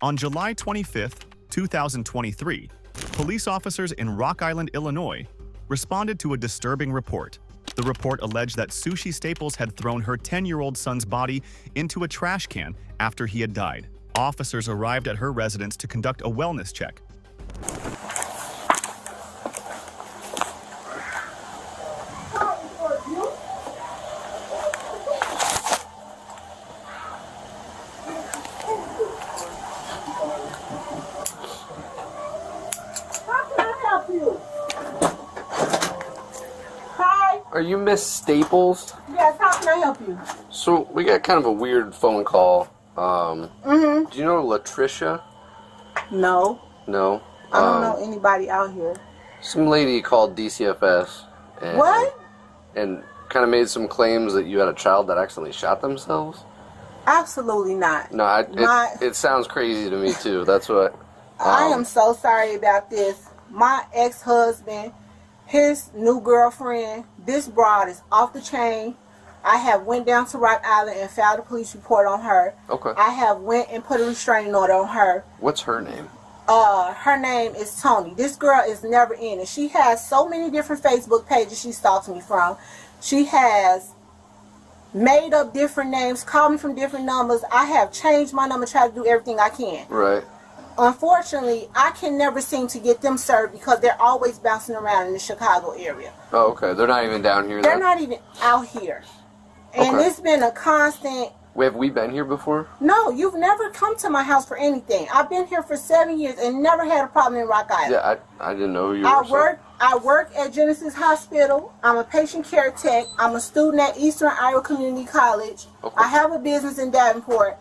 On July 25, 2023, police officers in Rock Island, Illinois, responded to a disturbing report. The report alleged that Sushi Staples had thrown her 10-year-old son's body into a trash can after he had died. Officers arrived at her residence to conduct a wellness check. Are you Miss Staples? Yes, how can I help you? So, we got kind of a weird phone call. Do you know Latricia? No. No? I don't know anybody out here. Some lady called DCFS. And, What? And kind of made some claims that you had a child that accidentally shot themselves? Absolutely not. No, it sounds crazy to me, too. That's what... I am so sorry about this. My ex-husband, his new girlfriend, this broad is off the chain. I have went down to Rock Island and filed a police report on her. Okay. I have went and put a restraining order on her. What's her name? Her name is Tony. This girl is never in it. She has so many different Facebook pages she stalks me from. She has made up different names, called me from different numbers. I have changed my number, tried to do everything I can. Right. Unfortunately, I can never seem to get them served because they're always bouncing around in the Chicago area. Oh, okay. They're not even down here, They're not even out here. And Okay. it's been a constant... Have we been here before? No, you've never come to my house for anything. I've been here for 7 years and never had a problem in Rock Island. Yeah, I didn't know who you were. I work at Genesis Hospital. I'm a patient care tech. I'm a student at Eastern Iowa Community College. Okay. I have a business in Davenport.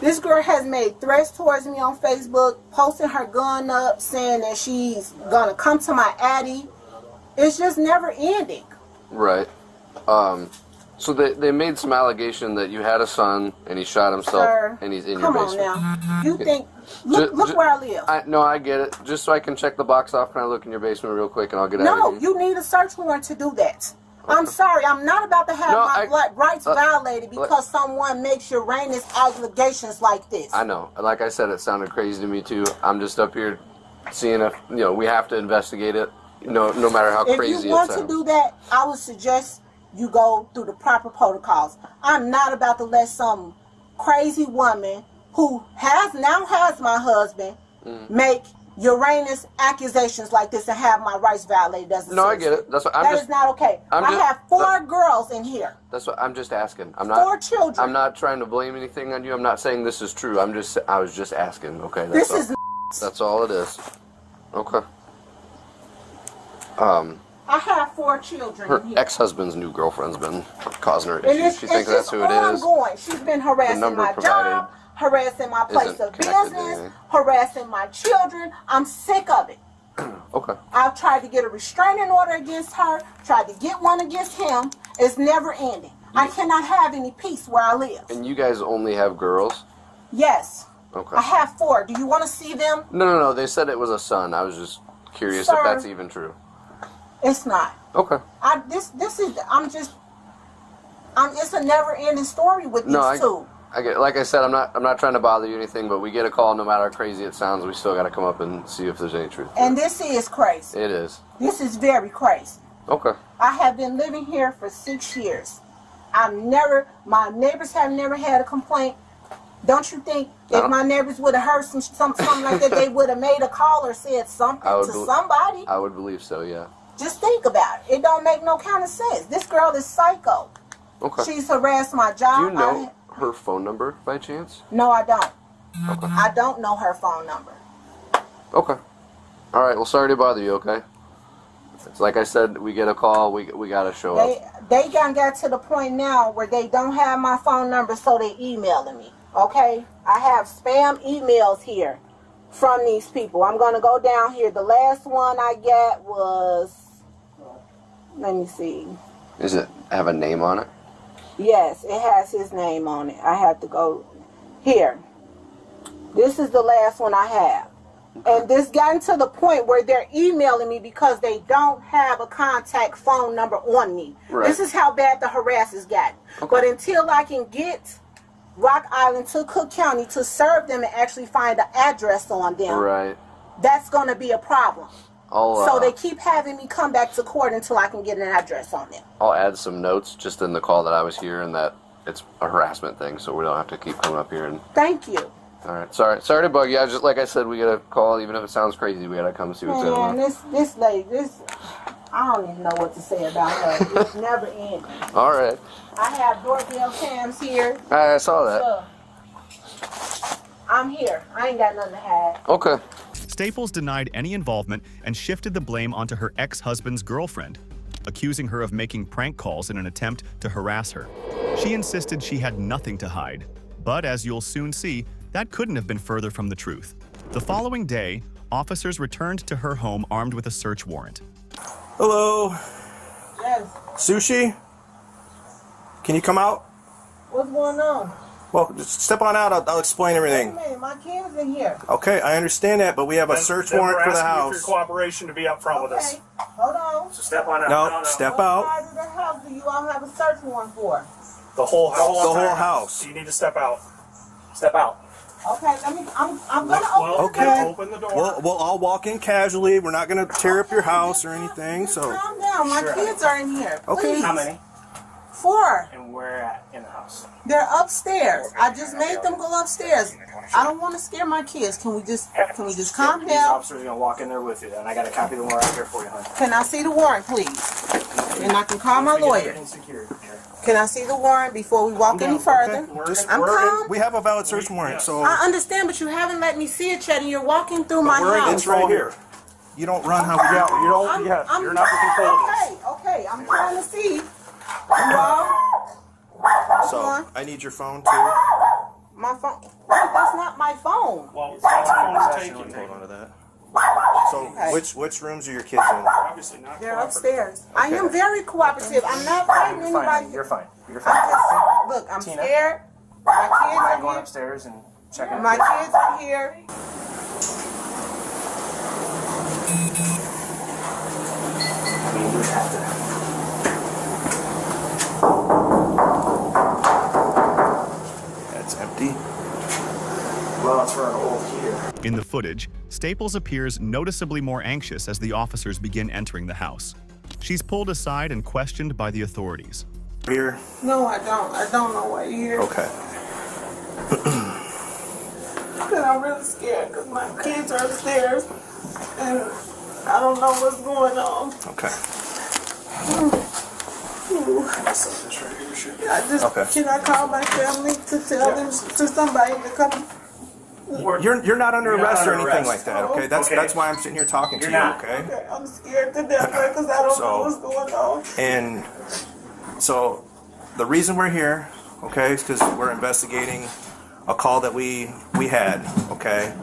This girl has made threats towards me on Facebook, posting her gun up, saying that she's going to come to my addy. It's just never ending. Right. So they made some allegation that you had a son and he shot himself. Sir, and he's in your come on basement. now. You think... Look where I live. No, I get it. Just so I can check the box off, can I look in your basement real quick and I'll get out of No, here? you need a search warrant to do that. I'm sorry, I'm not about to have my rights violated because someone makes Uranus allegations like this. I know. Like I said, it sounded crazy to me too. I'm just up here seeing if, we have to investigate it, no matter how crazy it sounds. If you want to do that, I would suggest you go through the proper protocols. I'm not about to let some crazy woman who now has my husband make Uranus accusations like this and have my rights violated as a No, I get it. That's what That is not okay. I have 4 girls in here. That's what I'm just asking. I'm not 4 children. I'm not trying to blame anything on you. I'm not saying this is true. I was just asking. Okay. That's all it is. Okay. I have 4 children Her in here. ex-husband's new girlfriend's been causing her And issues. She thinks that's who it is. ongoing. She's been harassing my job, harassing my place of business, harassing my children. I'm sick of it. Okay. I've tried to get a restraining order against her, tried to get one against him. It's never ending. I cannot have any peace where I live. And you guys only have girls? Yes. Okay. I have 4. Do you want to see them? No. They said it was a son. I was just curious if that's even true. It's not. Okay. It's a never-ending story with these two. I get. Like I said, I'm not trying to bother you or anything, but we get a call, no matter how crazy it sounds, we still got to come up and see if there's any truth. And this is crazy. It is. This is very crazy. Okay. I have been living here for 6 years. My neighbors have never had a complaint. Don't you think if my neighbors would have heard something like that, they would have made a call or said something to somebody? I would believe so, yeah. Just think about it. It don't make no kind of sense. This girl is psycho. Okay. She's harassed my job. Do you know her phone number by chance? No, I don't. Okay. I don't know her phone number. Okay. All right. Well, sorry to bother you. Okay. It's like I said, we get a call. We gotta show up. They got to the point now where they don't have my phone number, so they emailing me. Okay. I have spam emails here from these people. I'm gonna go down here. The last one I got was. Let me see. Does it have a name on it? Yes, it has his name on it. I have to go here. This is the last one I have. And this gotten to the point where they're emailing me because they don't have a contact phone number on me. Right. This is how bad the harassers got. Okay. But until I can get Rock Island to Cook County to serve them and actually find an address on them, Right. that's going to be a problem. So they I'll keep having me come back to court until I can get an address on them. I'll add some notes just in the call that I was here, and that it's a harassment thing, so we don't have to keep coming up here and. Thank you. All right. Sorry to bug you. I just, like I said, we gotta call, even if it sounds crazy. We gotta come see what's going on. Man, this lady, I don't even know what to say about her. It's never ending. All right. I have doorbell cams here. I saw that. I'm here. I ain't got nothing to hide. Okay. Staples denied any involvement and shifted the blame onto her ex-husband's girlfriend, accusing her of making prank calls in an attempt to harass her. She insisted she had nothing to hide, but as you'll soon see, that couldn't have been further from the truth. The following day, officers returned to her home armed with a search warrant. Hello, Yes. Sushi? Can you come out? What's going on? Well, just step on out. I'll explain Wait a everything. minute. My kid's in here. Okay, I understand that, but we have a search warrant for the We're asking you house. for your cooperation to be up front with us. Okay. Hold on. So step on out. No, step What out. part of the house do you all have a search warrant for? The whole house. The whole house. So you need to step out. Step out. Okay, I'm gonna open Well, the Okay. door. Open the door. We'll all walk in casually. We're not going to tear up your house or anything, Just so. calm down. My Sure. kids are in here. Okay. Please. How many? 4. And where at in the house? They're upstairs. I just made them go upstairs. I don't want to scare my kids. Can we just calm These down? officers are gonna walk in there with you, and I got a copy of the warrant here for you, honey. Can I see the warrant, please? And I can call my lawyer. Can I see the warrant before we walk any further? Just- I'm calm. We have a valid search warrant, so. I understand, but you haven't let me see it yet, and you're walking through my house. It's right here. You don't run how we Yeah, do. you don't. I'm- Yeah, I'm- you're not in control of this. Okay. I'm trying to see. You all? So, I need your phone too. My phone. That's not my phone. Well, that's a phone is taken. Hold on to that. So, which rooms are your kids in? Obviously not. They're cooperative. upstairs. I am very cooperative. I'm not fighting You're fine. anybody. You're fine. You're I'm fine. just, look, I'm Tina? scared. My Mind kids are going here. upstairs and checking. My kids are here. I mean, you would have to. That's empty. Well, it's for an old heater. In the footage, Staples appears noticeably more anxious as the officers begin entering the house. She's pulled aside and questioned by the authorities. Here. No, I don't. I don't know why you're here. Okay. Because I'm really scared because my kids are upstairs and I don't know what's going on. Okay. I just, Okay. Can I call my family to tell them, to somebody to come? You're not under You're not arrest or under anything arrest. like that, okay? That's Okay. that's why I'm sitting here talking to You're you, not. okay? Okay, I'm scared to death because I don't know what's going on. And so the reason we're here, okay, is because we're investigating a call that we had, okay?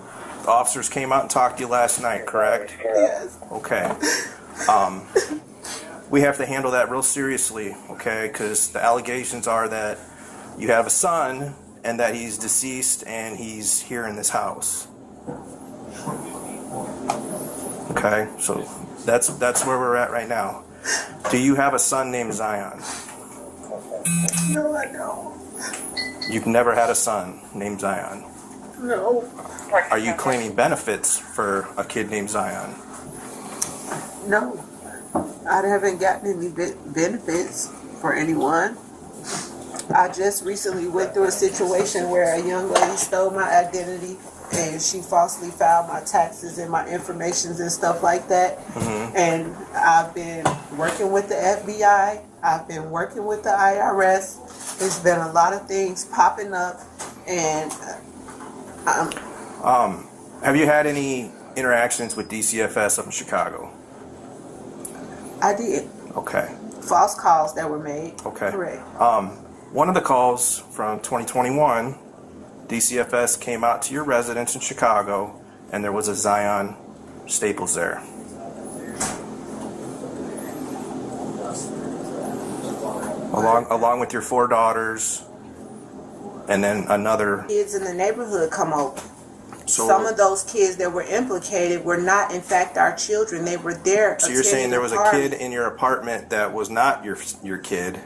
The officers came out and talked to you last night, correct? Yes. Okay. We have to handle that real seriously, okay? Because the allegations are that you have a son and that he's deceased and he's here in this house. Okay, so that's where we're at right now. Do you have a son named Zion? No, I don't. You've never had a son named Zion. No. Are you claiming benefits for a kid named Zion? No. I haven't gotten any benefits for anyone. I just recently went through a situation where a young lady stole my identity and she falsely filed my taxes and my information and stuff like that. Mm-hmm. And I've been working with the FBI. I've been working with the IRS. There's been a lot of things popping up, and Have you had any interactions with DCFS up in Chicago? I did. Okay. False calls that were made. Okay. Correct. One of the calls from 2021, DCFS came out to your residence in Chicago, and there was a Zion Staples there. Along with your 4 daughters, and then another. Kids in the neighborhood come over. So, Some of those kids that were implicated were not, in fact, our children. They were there. so you're saying there was a kid in your apartment that was not your kid,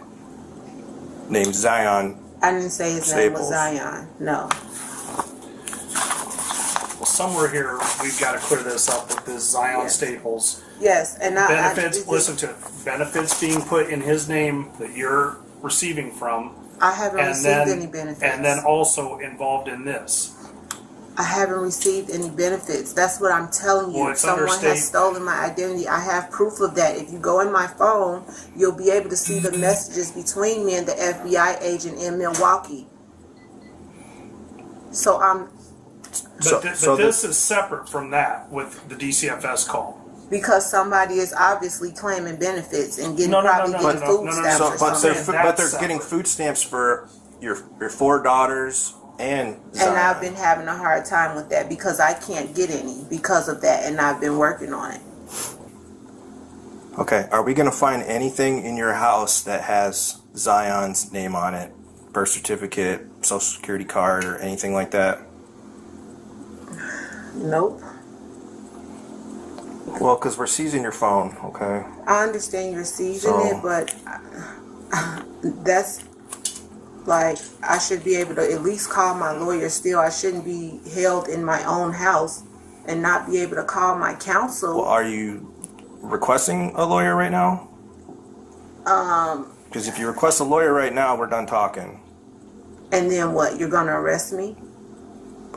named Zion, I didn't say his name was Staples. Zion. No. Well, somewhere here we've got to clear this up with this Zion Yes. Staples. Yes, and Benefits, listen to it. Benefits being put in his name that you're receiving from. I haven't And received then, any benefits. and then also involved in this. I haven't received any benefits. That's what I'm telling you. Well, it's Someone under state- has stolen my identity. I have proof of that. If you go in my phone, you'll be able to see the messages between me and the FBI agent in Milwaukee. So I'm But, this is separate from that with the DCFS call. because somebody is obviously claiming benefits and getting No, getting food stamps So, or but something. they're That's getting separate. food stamps for your 4 daughters and Zion. And I've been having a hard time with that because I can't get any because of that, and I've been working on it. Okay, are we going to find anything in your house that has Zion's name on it? Birth certificate, social security card, or anything like that? Nope. Well, because we're seizing your phone, okay? I understand you're seizing So- it, but that's like I should be able to at least call my lawyer still. I shouldn't be held in my own house and not be able to call my counsel. Well, are you requesting a lawyer right now? Because if you request a lawyer right now, we're done talking. And then what? You're gonna arrest me?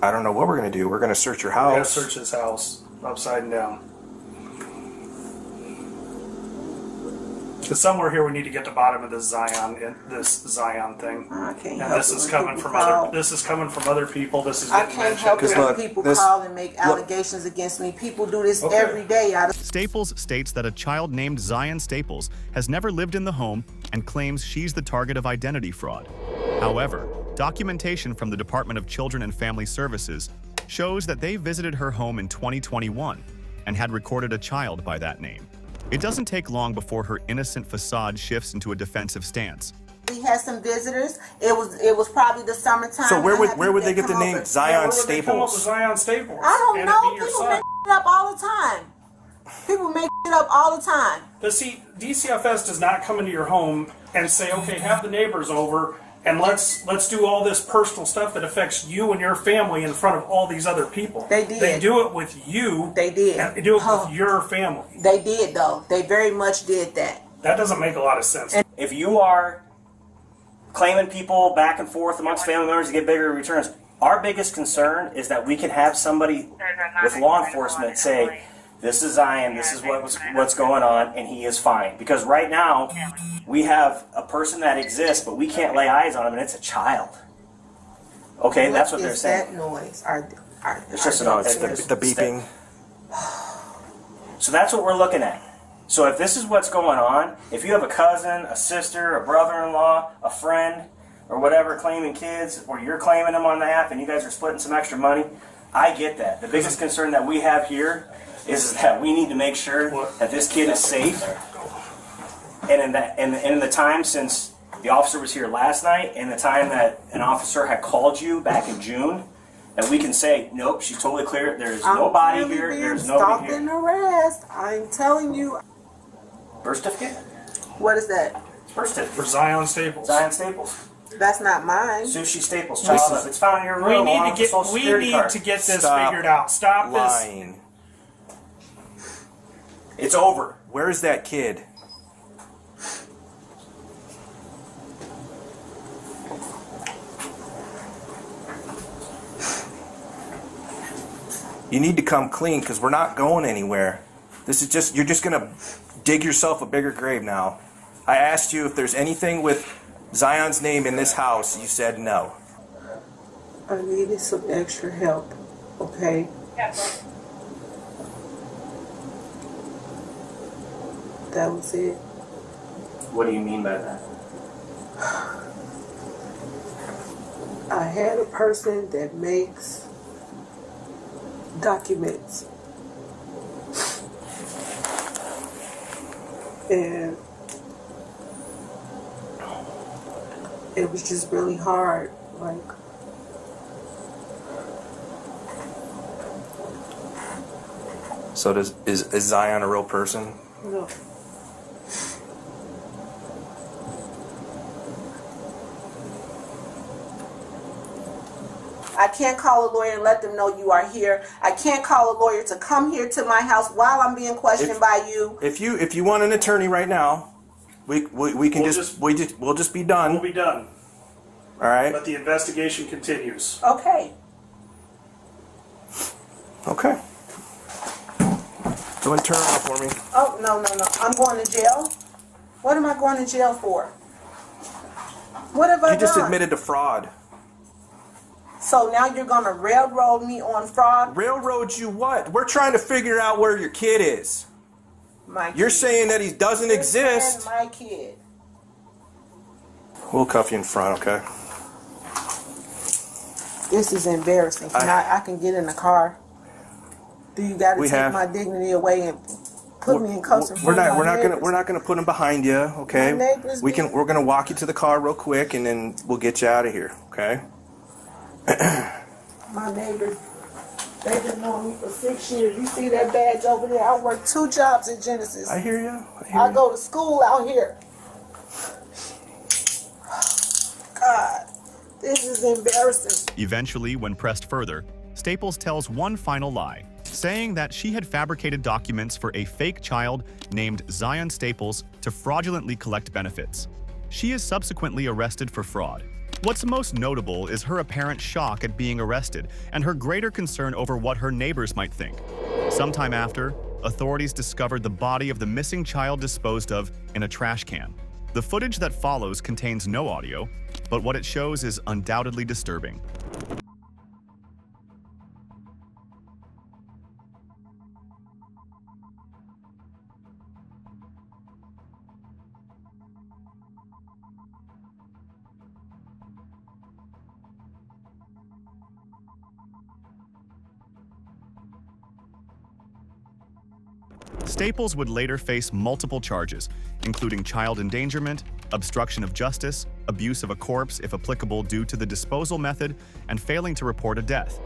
I don't know what we're going to do. We're going to search your We gotta house. search his house upside and down. Because somewhere here we need to get to the bottom of this Zion thing. I can't And help this it is when coming people from call. other. This is coming from other people. This is I getting can't mentioned. help it when look, people this- call and make look- allegations against me. People do this Okay. every day. Staples states that a child named Zion Staples has never lived in the home and claims she's the target of identity fraud. However, documentation from the Department of Children and Family Services shows that they visited her home in 2021 and had recorded a child by that name. It doesn't take long before her innocent facade shifts into a defensive stance. We had some visitors. It was probably the summertime. So where I would had where would people they get that the come name over. Zion Where would they come up with Staples? Zion Staples. I don't and know. It be your People son. make it up all the time. People make it up all the time. But see, DCFS does not come into your home and say, "Okay, have the neighbors over and let's do all this personal stuff that affects you and your family in front of all these other people." They did. They do it with you. They did. And they do it Oh. with your family. They did though. They very much did that. That doesn't make a lot of sense. If you are claiming people back and forth amongst family members to get bigger returns, our biggest concern is that we can have somebody with law enforcement say, "This is Zion, this is what's going on, and he is fine." Because right now, we have a person that exists, but we can't lay eyes on him, and it's a child. Okay, that's what they're is saying. that noise? It's just an The beeping. So that's what we're looking at. So if this is what's going on, if you have a cousin, a sister, a brother-in-law, a friend, or whatever claiming kids, or you're claiming them on the app and you guys are splitting some extra money, I get that. The biggest concern that we have here is that we need to make sure that this kid is safe. And in the time since the officer was here last night and the time that an officer had called you back in June, that we can say, nope, she's totally clear. There's nobody here. There's nobody here. And harassed. I'm telling you. Birth certificate? What is that? Birth certificate. For Zion Staples. Zion Staples. That's not mine. Sushi Staples. Child up. It's found in your We room. along need with the Social Security card. to get this Stop figured out. Stop this. lying. It's over. Where's that kid? You need to come clean because we're not going anywhere. This is just, you're just going to dig yourself a bigger grave now. I asked you if there's anything with Zion's name in this house. You said no. I needed some extra help. Okay. That was it. What do you mean by that? I had a person that makes documents. And it was just really hard. Like, So is Zion a real person? no. I can't call a lawyer and let them know you are here. I can't call a lawyer to come here to my house while I'm being questioned by you. If you want an attorney right now, we can we'll just be done. We'll be done. All right. But the investigation continues. Okay. Okay. Go and turn it off for me. Oh, no. I'm going to jail? What am I going to jail for? What have I done? You just admitted to fraud. So now you're going to railroad me on fraud? Railroad you what? We're trying to figure out where your kid is. My kid. You're saying that he doesn't exist. My kid. We'll cuff you in front, okay? This is embarrassing. I can get in the car. Do you got to take my dignity away and put me in custody? We're not gonna put him behind you, okay? We're gonna walk you to the car real quick and then we'll get you out of here, okay? My neighbors, they've been knowing me for 6 years. You see that badge over there? I work 2 jobs at Genesis. I hear you. I go to school out here. God, this is embarrassing. Eventually, when pressed further, Staples tells one final lie, saying that she had fabricated documents for a fake child named Zion Staples to fraudulently collect benefits. She is subsequently arrested for fraud. What's most notable is her apparent shock at being arrested and her greater concern over what her neighbors might think. Sometime after, authorities discovered the body of the missing child disposed of in a trash can. The footage that follows contains no audio, but what it shows is undoubtedly disturbing. Staples would later face multiple charges, including child endangerment, obstruction of justice, abuse of a corpse if applicable due to the disposal method, and failing to report a death.